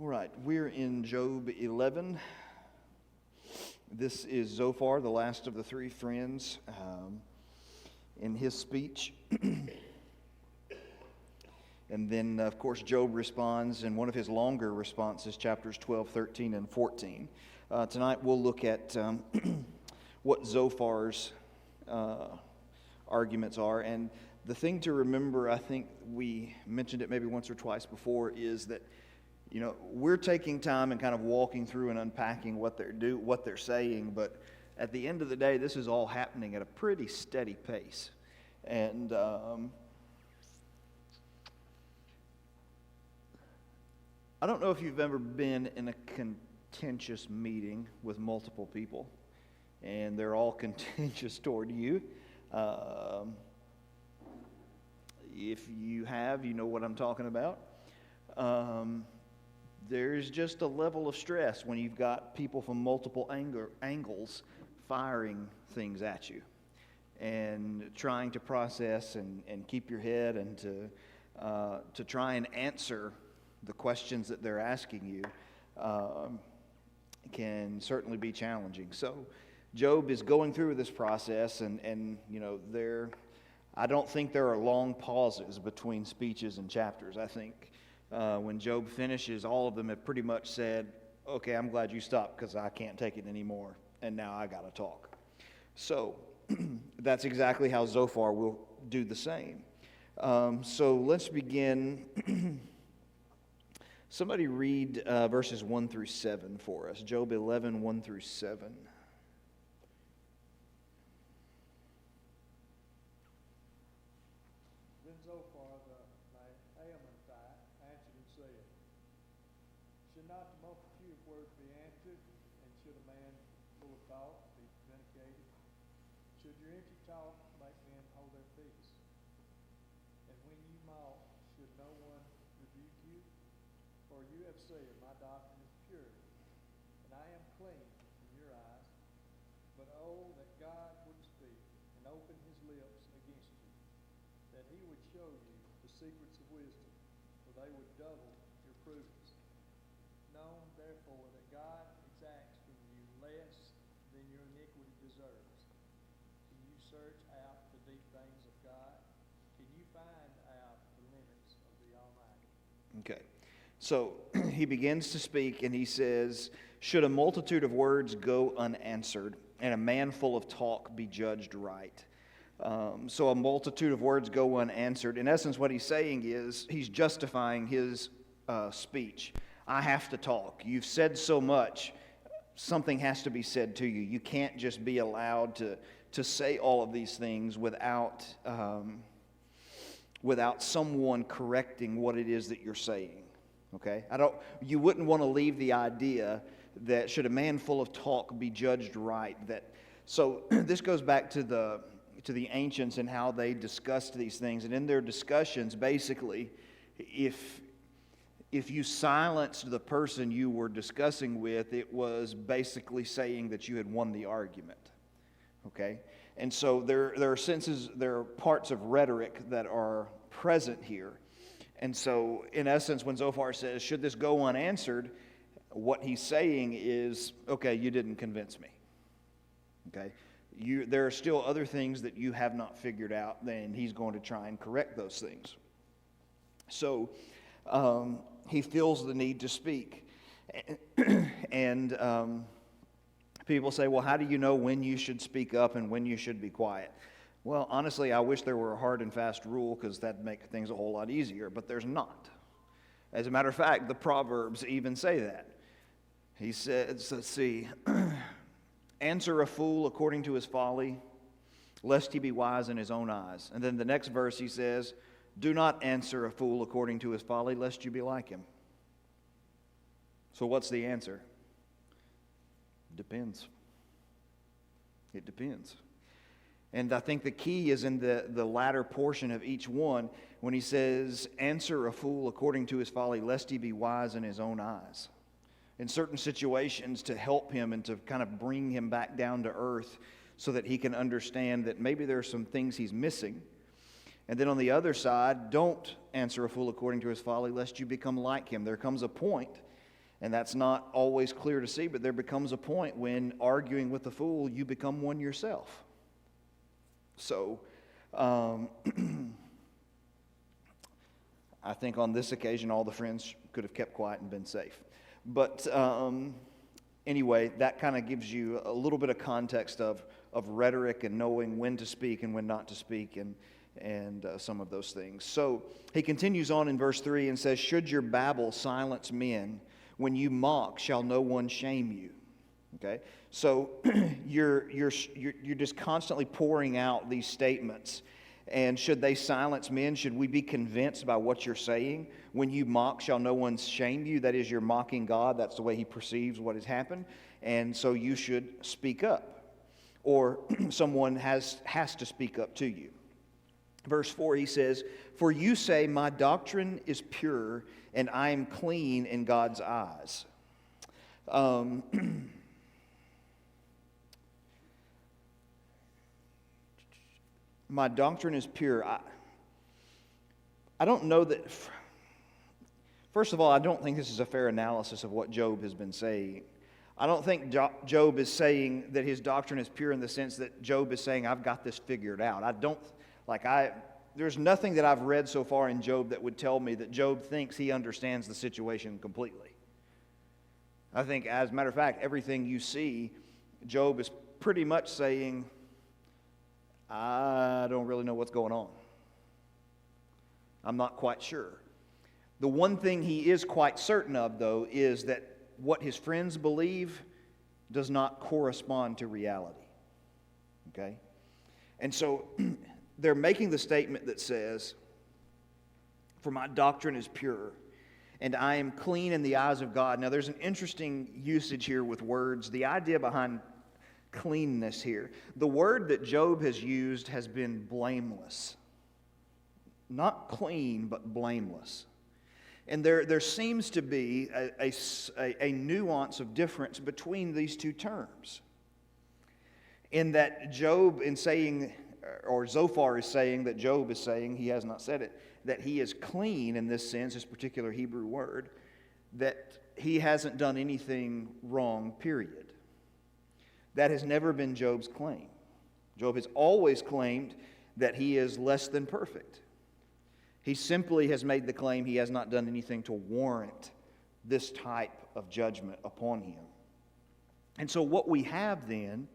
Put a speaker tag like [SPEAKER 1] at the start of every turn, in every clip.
[SPEAKER 1] All right, we're in Job 11. This is Zophar, the last of the three friends, in his speech. And then, of course, Job responds in one of his longer responses, chapters 12, 13, and 14. Tonight we'll look at what Zophar's arguments are. And the thing to remember, I think we mentioned it maybe once or twice before, is that we're taking time and kind of walking through and unpacking what they're saying, but at the end of the day, this is all happening at a pretty steady pace. And I don't know if you've ever been in a contentious meeting with multiple people, and they're all contentious toward you. If you have, you know what I'm talking about. There's just a level of stress when you've got people from multiple angles firing things at you and trying to process and keep your head and to try and answer the questions that they're asking you can certainly be challenging. So Job is going through this process and I don't think there are long pauses between speeches and chapters. I think when Job finishes, all of them have pretty much said, okay, I'm glad you stopped because I can't take it anymore, and now I got to talk. So that's exactly how Zophar will do the same. So let's begin. Somebody read verses 1 through 7 for us. Job 11, 1 through 7.
[SPEAKER 2] Then Zophar the Naamanite answered and said, Should not the multitude of words be answered, and should a man full of talk be vindicated? Should your empty talk make men hold their peace? And when you mock, should no one rebuke you? For you have said, My doctrine is pure, and I am clean in your eyes. But oh, that God would speak and open his lips against you, that he would show you the secrets of wisdom, for they would double your prudence. Know therefore that God exacts from you less than your iniquity deserves. Can you search out the deep things of God? Can you find out the limits of the Almighty?
[SPEAKER 1] Okay. So he begins to speak and he says, should a multitude of words go unanswered and a man full of talk be judged right? So a multitude of words go unanswered. In essence, what he's saying is he's justifying his speech. I have to talk. You've said so much. Something has to be said to you. You can't just be allowed to say all of these things without someone correcting what it is that you're saying. Okay? You wouldn't want to leave the idea that should a man full of talk be judged right. So this goes back to the ancients and how they discussed these things. And in their discussions, basically, if you silenced the person you were discussing with, it was basically saying that you had won the argument. Okay? And so there are parts of rhetoric that are present here. And so, in essence, when Zophar says, should this go unanswered, what he's saying is, okay, you didn't convince me. Okay? There are still other things that you have not figured out, then he's going to try and correct those things. So, he feels the need to speak. And people say, well, how do you know when you should speak up and when you should be quiet? Well, honestly, I wish there were a hard and fast rule because that'd make things a whole lot easier, but there's not. As a matter of fact, the Proverbs even say that. He says, let's see, answer a fool according to his folly, lest he be wise in his own eyes. And then the next verse he says, do not answer a fool according to his folly, lest you be like him. So what's the answer? Depends. It depends. And I think the key is in the latter portion of each one when he says, answer a fool according to his folly, lest he be wise in his own eyes. In certain situations to help him and to kind of bring him back down to earth so that he can understand that maybe there are some things he's missing. And then on the other side, don't answer a fool according to his folly, lest you become like him. There comes a point And that's not always clear to see, but there becomes a point when arguing with the fool, you become one yourself. So, I think on this occasion, all the friends could have kept quiet and been safe. But anyway, that kind of gives you a little bit of context of rhetoric and knowing when to speak and when not to speak and some of those things. So he continues on in verse 3 and says, "Should your babble silence men? When you mock, shall no one shame you?" Okay, so you're just constantly pouring out these statements. And should they silence men? Should we be convinced by what you're saying? When you mock, shall no one shame you? That is, you're mocking God. That's the way he perceives what has happened. And so you should speak up. Or someone has to speak up to you. Verse 4, he says, "For you say, my doctrine is pure, and I am clean in God's eyes." My doctrine is pure. I don't know that. First of all, I don't think this is a fair analysis of what Job has been saying. I don't think Job is saying that his doctrine is pure in the sense that Job is saying, I've got this figured out. There's nothing that I've read so far in Job that would tell me that Job thinks he understands the situation completely. I think, as a matter of fact, everything you see, Job is pretty much saying, I don't really know what's going on. I'm not quite sure. The one thing he is quite certain of, though, is that what his friends believe does not correspond to reality. Okay? And so they're making the statement that says, "For my doctrine is pure, and I am clean in the eyes of God." Now, there's an interesting usage here with words. The idea behind cleanness here, the word that Job has used has been blameless. Not clean, but blameless. And there seems to be a nuance of difference between these two terms. In that Job, in saying, or Zophar is saying that Job is saying, he has not said it, that he is clean in this sense, this particular Hebrew word, that he hasn't done anything wrong, period. That has never been Job's claim. Job has always claimed that he is less than perfect. He simply has made the claim he has not done anything to warrant this type of judgment upon him. And so what we have then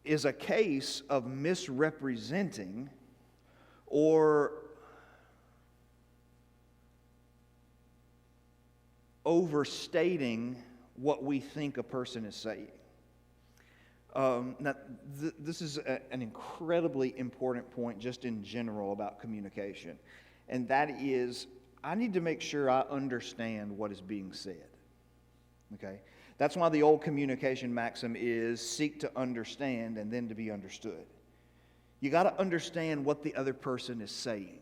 [SPEAKER 1] is a case of misrepresenting or overstating what we think a person is saying. This is an incredibly important point just in general about communication. And that is, I need to make sure I understand what is being said. Okay? That's why the old communication maxim is seek to understand and then to be understood. You got to understand what the other person is saying.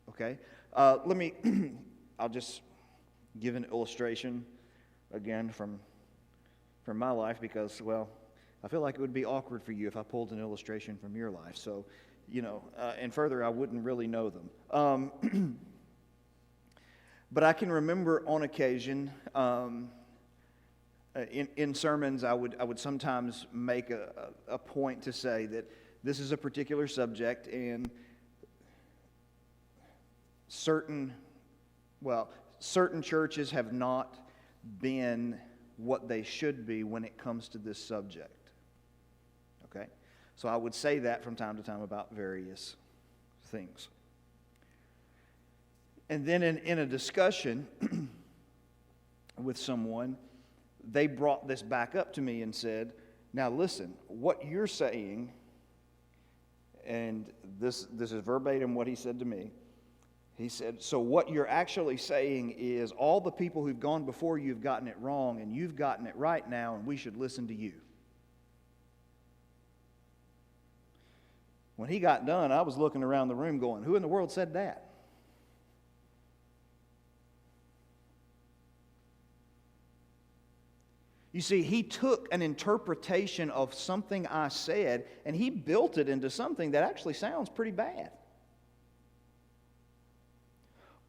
[SPEAKER 1] Okay? I'll just give an illustration again from my life because, well, I feel like it would be awkward for you if I pulled an illustration from your life. So, and further, I wouldn't really know them. But I can remember on occasion, in sermons, I would sometimes make a point to say that this is a particular subject, and certain churches have not been what they should be when it comes to this subject. Okay? So I would say that from time to time about various things. And then in a discussion with someone, they brought this back up to me and said, now listen, what you're saying, and this is verbatim what he said to me. He said, so what you're actually saying is all the people who've gone before you have gotten it wrong, and you've gotten it right now, and we should listen to you. When he got done, I was looking around the room going, who in the world said that? You see, he took an interpretation of something I said, and he built it into something that actually sounds pretty bad.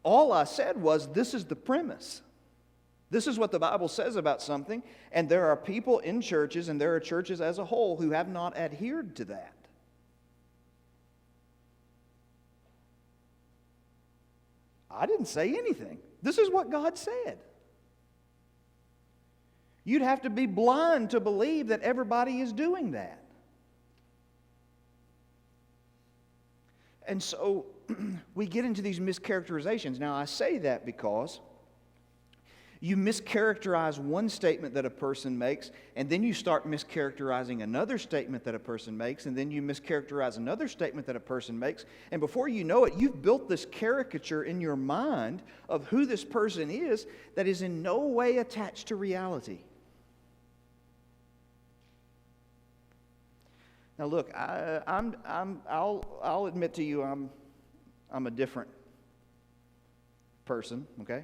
[SPEAKER 1] All I said was, this is the premise. This is what the Bible says about something, and there are people in churches, and there are churches as a whole, who have not adhered to that. I didn't say anything. This is what God said. You'd have to be blind to believe that everybody is doing that. And so we get into these mischaracterizations. Now, I say that because you mischaracterize one statement that a person makes, and then you start mischaracterizing another statement that a person makes, and then you mischaracterize another statement that a person makes, and before you know it, you've built this caricature in your mind of who this person is that is in no way attached to reality. Now, look, I'll admit to you, I'm a different person. Okay,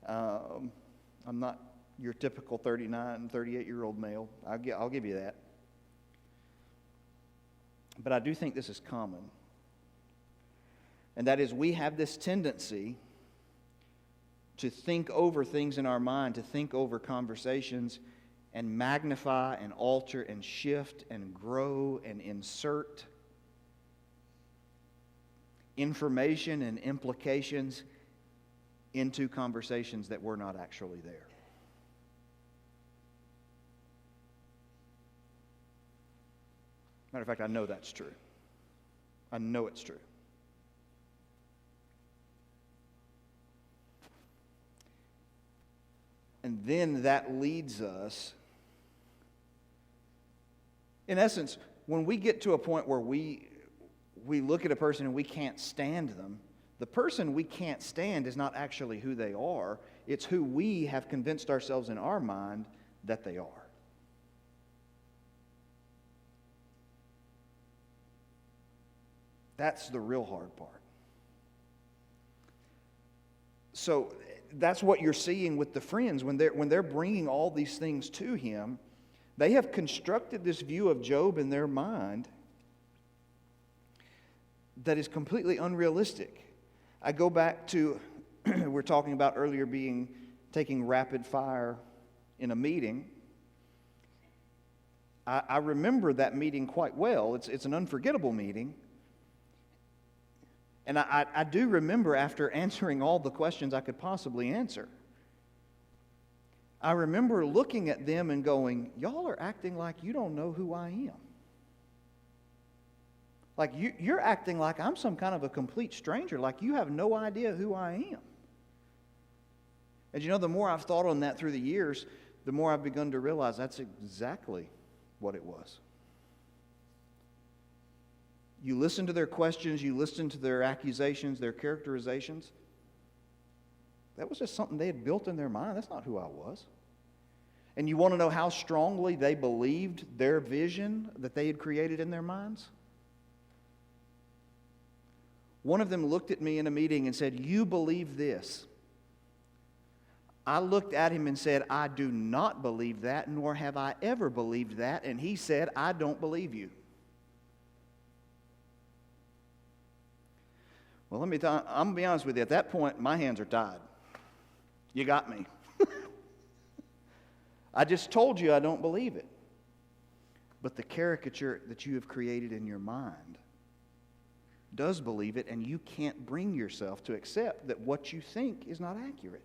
[SPEAKER 1] I'm not your typical 39, 38-year-old male. I'll give you that. But I do think this is common, and that is we have this tendency to think over things in our mind, to think over conversations, and magnify and alter and shift and grow and insert information and implications into conversations that were not actually there. Matter of fact, I know that's true. I know it's true. And then that leads us, in essence, when we get to a point where we look at a person and we can't stand them, the person we can't stand is not actually who they are. It's who we have convinced ourselves in our mind that they are. That's the real hard part. So that's what you're seeing with the friends when they're bringing all these things to him. They have constructed this view of Job in their mind that is completely unrealistic. I go back to, we're talking about earlier taking rapid fire in a meeting. I remember that meeting quite well. It's an unforgettable meeting. And I do remember, after answering all the questions I could possibly answer, I remember looking at them and going, y'all are acting like you don't know who I am. Like you're acting like I'm some kind of a complete stranger, like you have no idea who I am. And you know, the more I've thought on that through the years, the more I've begun to realize that's exactly what it was. You listen to their questions, you listen to their accusations, their characterizations. That was just something they had built in their mind. That's not who I was. And you want to know how strongly they believed their vision that they had created in their minds? One of them looked at me in a meeting and said, "You believe this." I looked at him and said, "I do not believe that, nor have I ever believed that." And he said, "I don't believe you." Well, I'm going to be honest with you. At that point, my hands are tied. You got me. I just told you I don't believe it. But the caricature that you have created in your mind does believe it, and you can't bring yourself to accept that what you think is not accurate.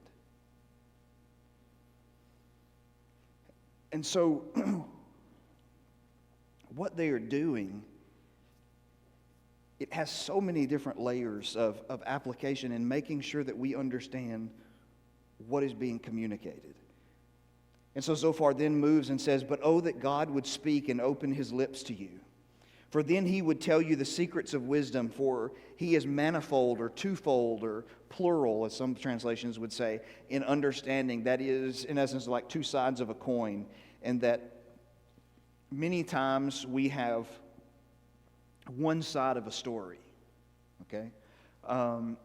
[SPEAKER 1] And so, what they are doing, it has so many different layers of application in making sure that we understand what is being communicated. And so Zophar then moves and says, "But oh, that God would speak and open his lips to you. For then he would tell you the secrets of wisdom, for he is manifold or twofold or plural, as some translations would say, in understanding." That is, in essence, like two sides of a coin. And that many times we have one side of a story, okay?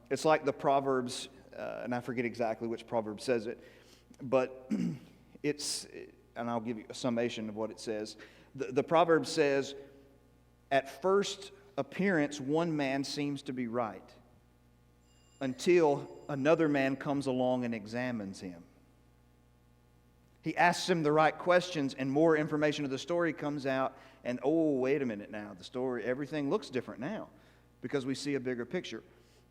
[SPEAKER 1] It's like the Proverbs, and I forget exactly which proverb says it, but and I'll give you a summation of what it says. The proverb says, "At first appearance, one man seems to be right, until another man comes along and examines him." He asks him the right questions, and more information of the story comes out. And oh, wait a minute now. The story, everything looks different now because we see a bigger picture.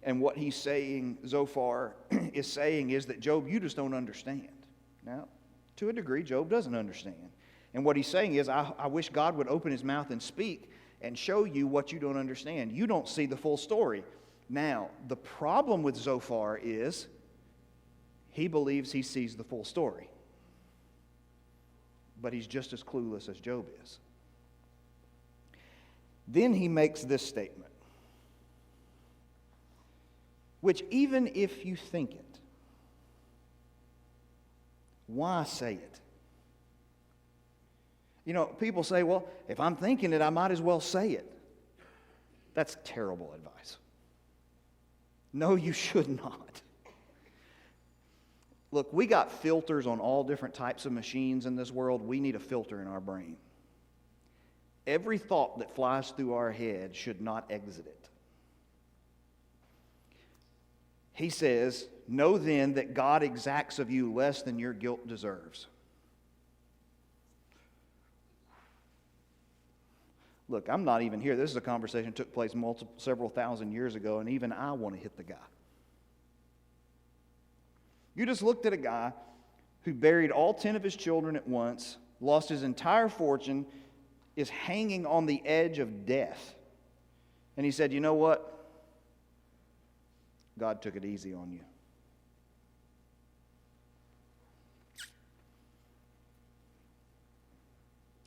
[SPEAKER 1] And what he's saying, Zophar is saying, is that, Job, you just don't understand. Now, to a degree, Job doesn't understand. And what he's saying is, I wish God would open his mouth and speak and show you what you don't understand. You don't see the full story. Now, the problem with Zophar is he believes he sees the full story. But he's just as clueless as Job is. Then he makes this statement, which even if you think it, why say it? You know, people say, well, if I'm thinking it, I might as well say it. That's terrible advice. No, you should not. Look, we got filters on all different types of machines in this world. We need a filter in our brain. Every thought that flies through our head should not exit it. He says, know then that God exacts of you less than your guilt deserves. Look, I'm not even here. This is a conversation that took place several thousand years ago, and even I want to hit the guy. You just looked at a guy who buried all 10 of his children at once, lost his entire fortune, is hanging on the edge of death. And he said, you know what? God took it easy on you.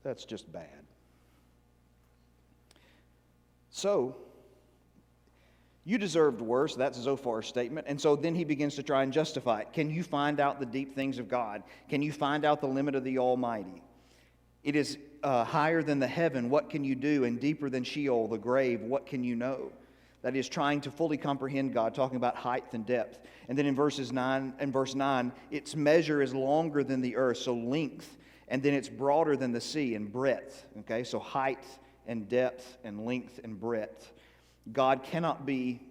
[SPEAKER 1] That's just bad. So, you deserved worse. That's Zophar's statement. And so then he begins to try and justify it. Can you find out the deep things of God? Can you find out the limit of the Almighty? It is higher than the heaven. What can you do? And deeper than Sheol, the grave. What can you know? That is trying to fully comprehend God, talking about height and depth. And then in verse 9, its measure is longer than the earth, so length. And then it's broader than the sea in breadth. Okay, so height and depth and length and breadth. God cannot be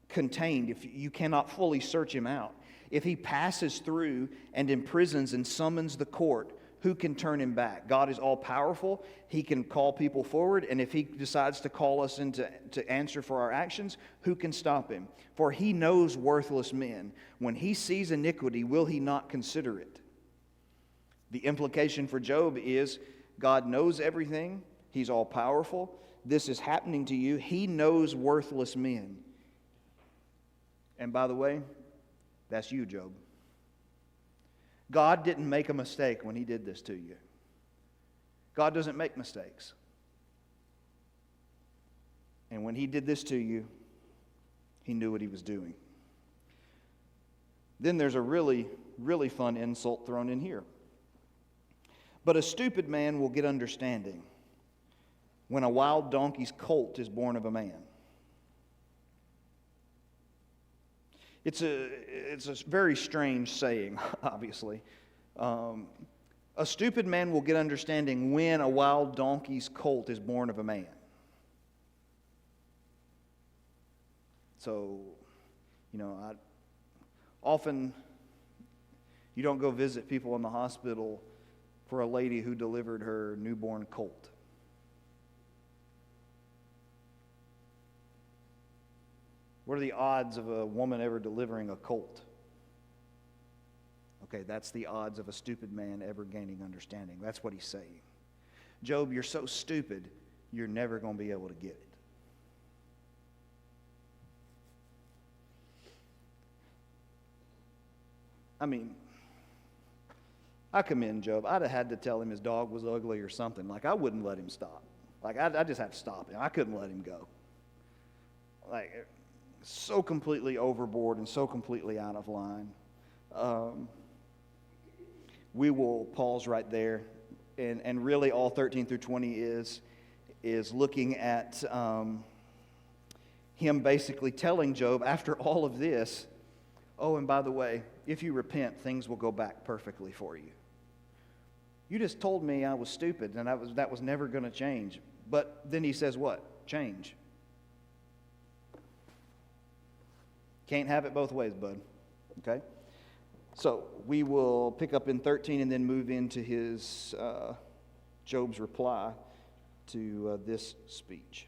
[SPEAKER 1] contained if you cannot fully search him out. If he passes through and imprisons and summons the court, who can turn him back? God is all powerful. He can call people forward, and if he decides to call us in to answer for our actions, who can stop him? For he knows worthless men. When he sees iniquity, will he not consider it? The implication for Job is God knows everything. He's all powerful. This is happening to you. He knows worthless men. And by the way, that's you, Job. God didn't make a mistake when he did this to you. God doesn't make mistakes. And when he did this to you, he knew what he was doing. Then there's a really, really fun insult thrown in here. But a stupid man will get understanding when a wild donkey's colt is born of a man. It's a very strange saying, obviously. A stupid man will get understanding when a wild donkey's colt is born of a man. So, often you don't go visit people in the hospital for a lady who delivered her newborn colt. What are the odds of a woman ever delivering a colt? Okay, that's the odds of a stupid man ever gaining understanding. That's what he's saying. Job, you're so stupid, you're never going to be able to get it. I mean, I commend Job. I'd have had to tell him his dog was ugly or something. Like, I wouldn't let him stop. Like, I just had to stop him. I couldn't let him go. Like, so completely overboard and so completely out of line. We will pause right there. And really all 13 through 20 is looking at him basically telling Job, after all of this, oh, and by the way, if you repent, things will go back perfectly for you. You just told me I was stupid and that was never going to change. But then he says what? Change. Can't have it both ways, bud. Okay? So we will pick up in 13 and then move into Job's reply to this speech.